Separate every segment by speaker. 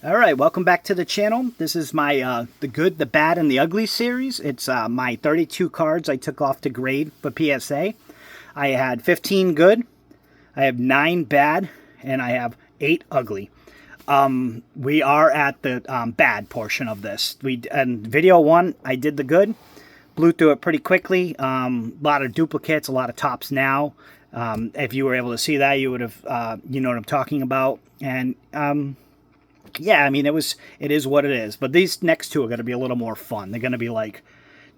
Speaker 1: All right, welcome back to the channel. This is my the good, the bad, and the ugly series. It's my 32 cards I took off to grade for PSA. I had 15 good, I have 9 bad, and I have 8 ugly. We are at the bad portion of this. In video 1, I did the good, blew through it pretty quickly. A lot of duplicates, a lot of tops now. If you were able to see that, you would have, you know what I'm talking about. And yeah, I mean, it is what it is. But these next two are going to be a little more fun. They're going to be like,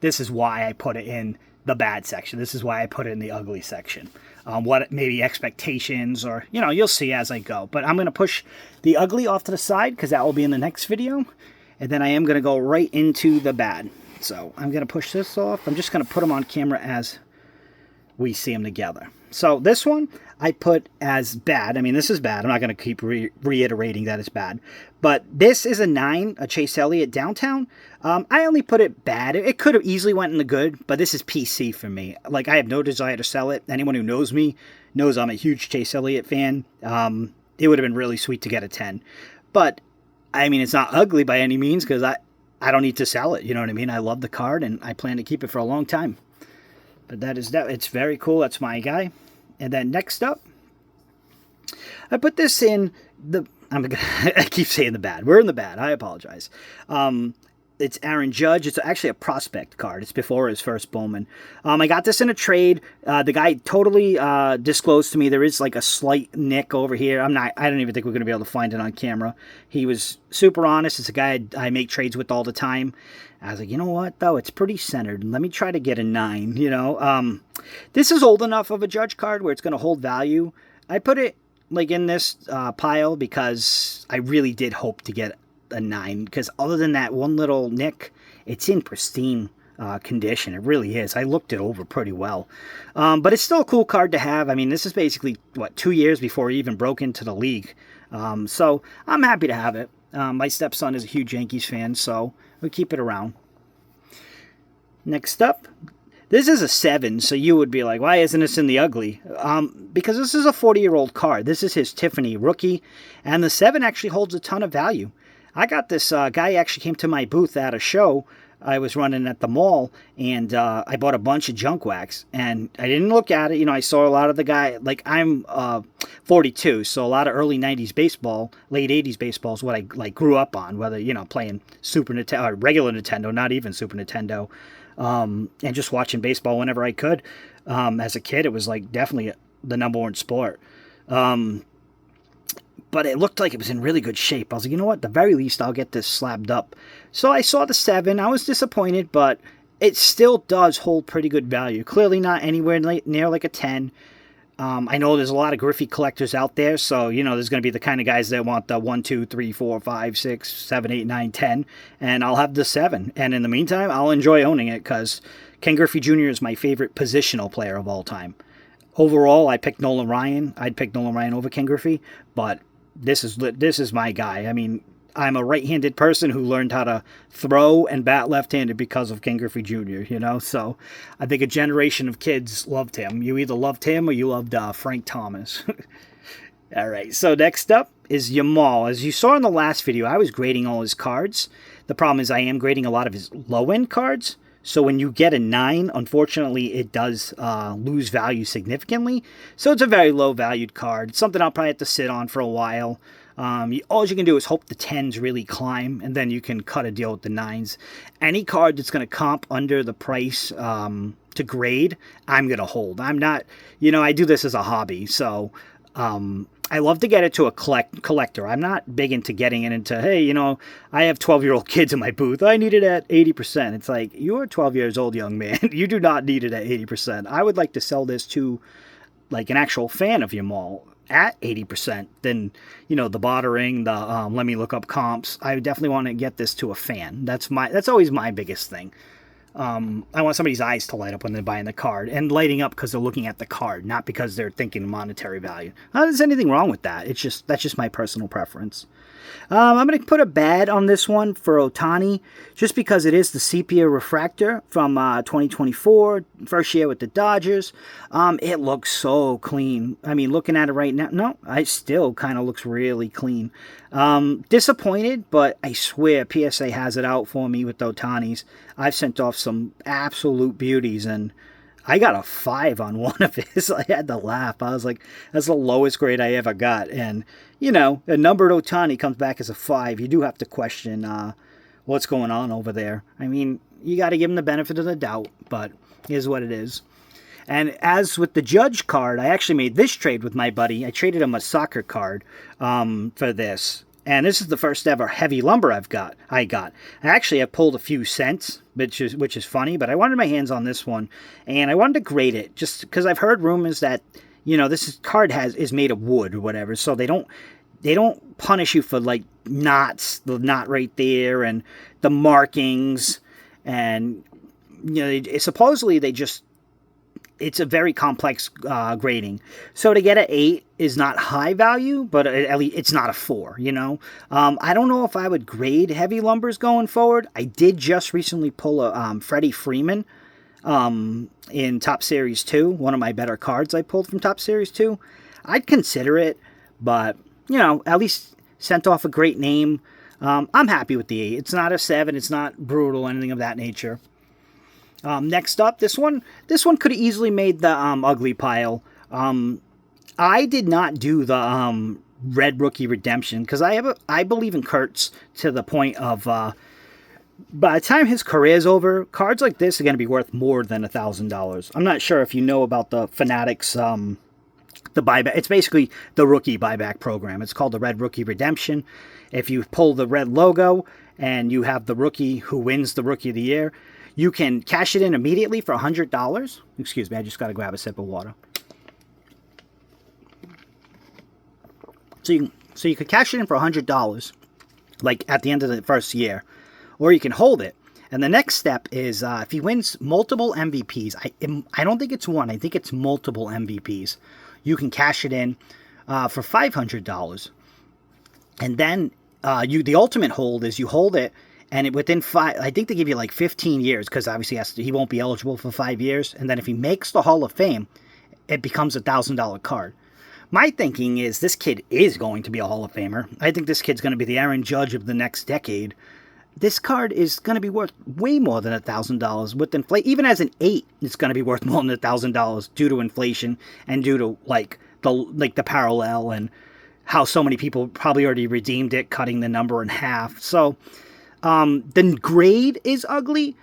Speaker 1: this is why I put it in the bad section. This is why I put it in the ugly section. What maybe expectations or, you know, you'll see as I go. But I'm going to push the ugly off to the side because that will be in the next video. And then I am going to go right into the bad. So I'm going to push this off. I'm just going to put them on camera as we see them together. So this one I put as bad. I mean, this is bad. I'm not going to keep reiterating that it's bad. But this is a 9, a Chase Elliott Downtown. I only put it bad. It could have easily went in the good, but this is PC for me. Like, I have no desire to sell it. Anyone who knows me knows I'm a huge Chase Elliott fan. It would have been really sweet to get a 10. But, I mean, it's not ugly by any means because I don't need to sell it. You know what I mean? I love the card, and I plan to keep it for a long time. But that is that. It's very cool. That's my guy. And then next up, I put this in the... I keep saying the bad. We're in the bad. I apologize. It's Aaron Judge. It's actually a prospect card. It's before his first Bowman. I got this in a trade. The guy totally disclosed to me there is like a slight nick over here. I don't even think we're going to be able to find it on camera. He was super honest. It's a guy I make trades with all the time. I was like, you know what, though? It's pretty centered. Let me try to get a 9, you know. This is old enough of a Judge card where it's going to hold value. I put it like in this pile because I really did hope to get a 9, because other than that one little nick, it's in pristine condition. It really is. I looked it over pretty well. But it's still a cool card to have. I mean, this is basically, what, 2 years before he even broke into the league. So I'm happy to have it. My stepson is a huge Yankees fan, so we keep it around. Next up, this is a 7, so you would be like, why isn't this in the ugly? Because this is a 40-year-old card. This is his Tiffany rookie, and the 7 actually holds a ton of value. I got this guy actually came to my booth at a show I was running at the mall, and I bought a bunch of junk wax, and I didn't look at it. You know, I saw a lot of the guy, like I'm 42, so a lot of early 90s baseball, late 80s baseball is what I like grew up on, whether, you know, playing Super Nintendo, or regular Nintendo, not even Super Nintendo, and just watching baseball whenever I could. As a kid, it was like definitely the #1 sport. But it looked like it was in really good shape. I was like, you know what? At the very least, I'll get this slabbed up. So I saw the 7. I was disappointed, but it still does hold pretty good value. Clearly not anywhere near like a 10. I know there's a lot of Griffey collectors out there, so, you know, there's going to be the kind of guys that want the 1, 2, 3, 4, 5, 6, 7, 8, 9, 10, and I'll have the 7. And in the meantime, I'll enjoy owning it because Ken Griffey Jr. is my favorite positional player of all time. Overall, I picked Nolan Ryan. I'd pick Nolan Ryan over Ken Griffey, but this is my guy. I mean, I'm a right-handed person who learned how to throw and bat left-handed because of Ken Griffey Jr., you know? So I think a generation of kids loved him. You either loved him or you loved Frank Thomas. All right, so next up is Yamal. As you saw in the last video, I was grading all his cards. The problem is I am grading a lot of his low-end cards. So when you get a 9, unfortunately, it does lose value significantly. So it's a very low-valued card. It's something I'll probably have to sit on for a while. All you can do is hope the 10s really climb, and then you can cut a deal with the 9s. Any card that's going to comp under the price to grade, I'm going to hold. I'm not, you know, I do this as a hobby, so I love to get it to a collector. I'm not big into getting it into, hey, you know, I have 12-year-old kids in my booth. I need it at 80%. It's like, you're 12 years old, young man. You do not need it at 80%. I would like to sell this to, like, an actual fan of Yamal at 80%. Then, you know, the bartering, the let me look up comps. I definitely want to get this to a fan. That's always my biggest thing. I want somebody's eyes to light up when they're buying the card, and lighting up because they're looking at the card, not because they're thinking monetary value. Not that there's anything wrong with that. That's just my personal preference. I'm going to put a bad on this one for Ohtani, just because it is the sepia refractor from 2024, first year with the Dodgers. It looks so clean. I mean, looking at it right now, no, it still kind of looks really clean. Disappointed, but I swear PSA has it out for me with Ohtani's. I've sent off some absolute beauties, and I got a 5 on one of his. I had to laugh. I was like, that's the lowest grade I ever got. And, you know, a numbered Ohtani comes back as a 5. You do have to question what's going on over there. I mean, you got to give him the benefit of the doubt, but here's what it is. And as with the Judge card, I actually made this trade with my buddy. I traded him a soccer card for this. And this is the first ever heavy lumber I got. I actually have pulled a few cents, which is funny, but I wanted my hands on this one, and I wanted to grade it just because I've heard rumors that, you know, this card is made of wood or whatever, so they don't punish you for like knots, the knot right there, and the markings, and you know, supposedly it's a very complex grading. So to get an 8 is not high value, but at least it's not a 4, you know. I don't know if I would grade heavy lumbers going forward. I did just recently pull a Freddie Freeman in Top Series 2, one of my better cards I pulled from Top Series 2. I'd consider it, but, you know, at least sent off a great name. I'm happy with the 8. It's not a 7. It's not brutal, anything of that nature. Next up, this one could have easily made the ugly pile. I did not do the red rookie redemption because I believe in Kurtz to the point of by the time his career is over, cards like this are going to be worth more than $1,000. I'm not sure if you know about the Fanatics the buyback. It's basically the rookie buyback program. It's called the Red Rookie Redemption. If you pull the red logo and you have the rookie who wins the Rookie of the Year, you can cash it in immediately for $100. Excuse me, I just got to grab a sip of water. So you could cash it in for $100, like at the end of the first year, or you can hold it. And the next step is if he wins multiple MVPs. I don't think it's one. I think it's multiple MVPs. You can cash it in for $500, and then the ultimate hold is you hold it. And within 5, I think they give you like 15 years, because obviously he won't be eligible for 5 years. And then if he makes the Hall of Fame, it becomes a $1,000 card. My thinking is this kid is going to be a Hall of Famer. I think this kid's going to be the Aaron Judge of the next decade. This card is going to be worth way more than $1,000 with inflation. Even as an 8, it's going to be worth more than $1,000 due to inflation and due to the parallel and how so many people probably already redeemed it, cutting the number in half. So the grade is ugly,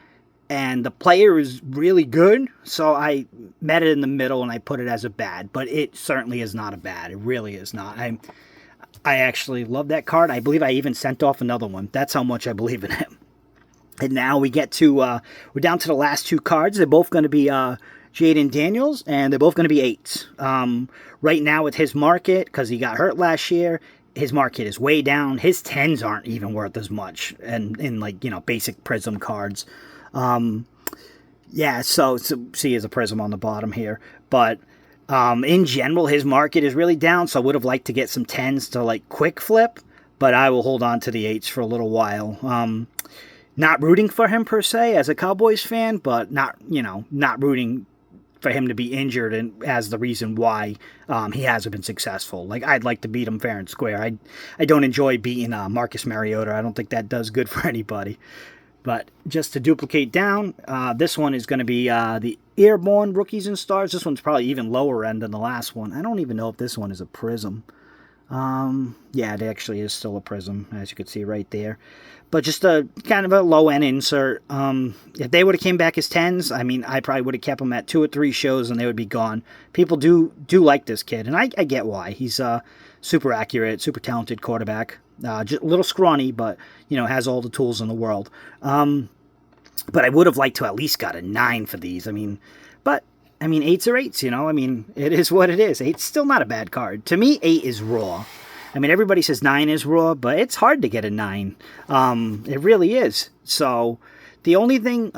Speaker 1: and the player is really good, so I met it in the middle, and I put it as a bad, but it certainly is not a bad. It really is not. I actually love that card. I believe I even sent off another one. That's how much I believe in him. And now we get to, we're down to the last 2 cards. They're both going to be Jaden Daniels, and they're both going to be 8s. Right now with his market, because he got hurt last year, his market is way down. His 10s aren't even worth as much, and in like, you know, basic Prism cards. Yeah, so see, there's a Prism on the bottom here, but in general, his market is really down. So I would have liked to get some 10s to like quick flip, but I will hold on to the 8s for a little while. Not rooting for him per se as a Cowboys fan, but not rooting for him to be injured and as the reason why he hasn't been successful. Like, I'd like to beat him fair and square. I don't enjoy beating Marcus Mariota. I don't think that does good for anybody. But just to duplicate down, this one is going to be the Airborne Rookies and Stars. This one's probably even lower end than the last one. I don't even know if this one is a Prism. Yeah, it actually is still a Prism, as you can see right there. But just a kind of a low-end insert. If they would have came back as 10s, I mean, I probably would have kept them at 2 or 3 shows and they would be gone. People do like this kid, and I get why. He's super accurate, super talented quarterback. Just a little scrawny, but, you know, has all the tools in the world. But I would have liked to at least got a 9 for these. I mean, 8s are 8s, you know. I mean, it is what it is. 8's still not a bad card. To me, 8 is raw. I mean, everybody says 9 is raw, but it's hard to get a 9. It really is. So The only thing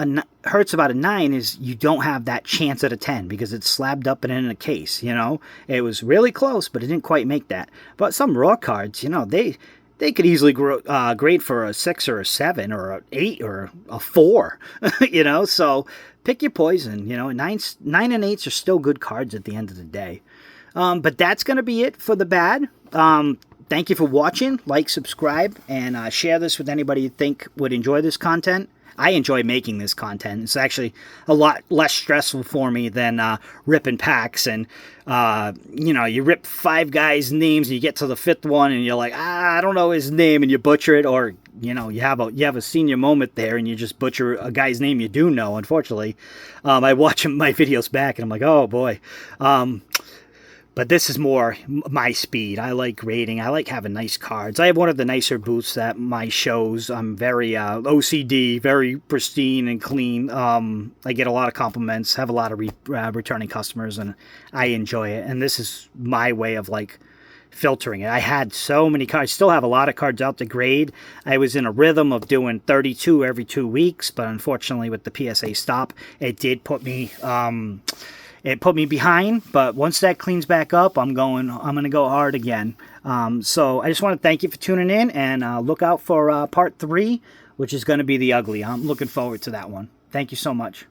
Speaker 1: hurts about a 9 is you don't have that chance at a 10 because it's slabbed up and in a case, you know. It was really close, but it didn't quite make that. But some raw cards, you know, they could easily grade for a 6 or a 7 or an 8 or a 4, you know. So pick your poison, you know. 9 and 8s are still good cards at the end of the day. But that's going to be it for the bad. Thank you for watching. Like, subscribe, and share this with anybody you think would enjoy this content. I enjoy making this content. It's actually a lot less stressful for me than ripping packs. And, you know, you rip 5 guys' names and you get to the 5th one and you're like, I don't know his name, and you butcher it. Or, you know, you have a senior moment there and you just butcher a guy's name you do know, unfortunately. I watch my videos back and I'm like, oh, boy. But this is more my speed. I like grading. I like having nice cards. I have one of the nicer booths at my shows. I'm very OCD, very pristine and clean. I get a lot of compliments, have a lot of returning customers, and I enjoy it. And this is my way of, like, filtering it. I had so many cards. Still have a lot of cards out to grade. I was in a rhythm of doing 32 every 2 weeks, but unfortunately with the PSA stop, it did put me... it put me behind, but once that cleans back up, I'm going to go hard again. So I just want to thank you for tuning in, and look out for part 3, which is going to be the ugly. I'm looking forward to that one. Thank you so much.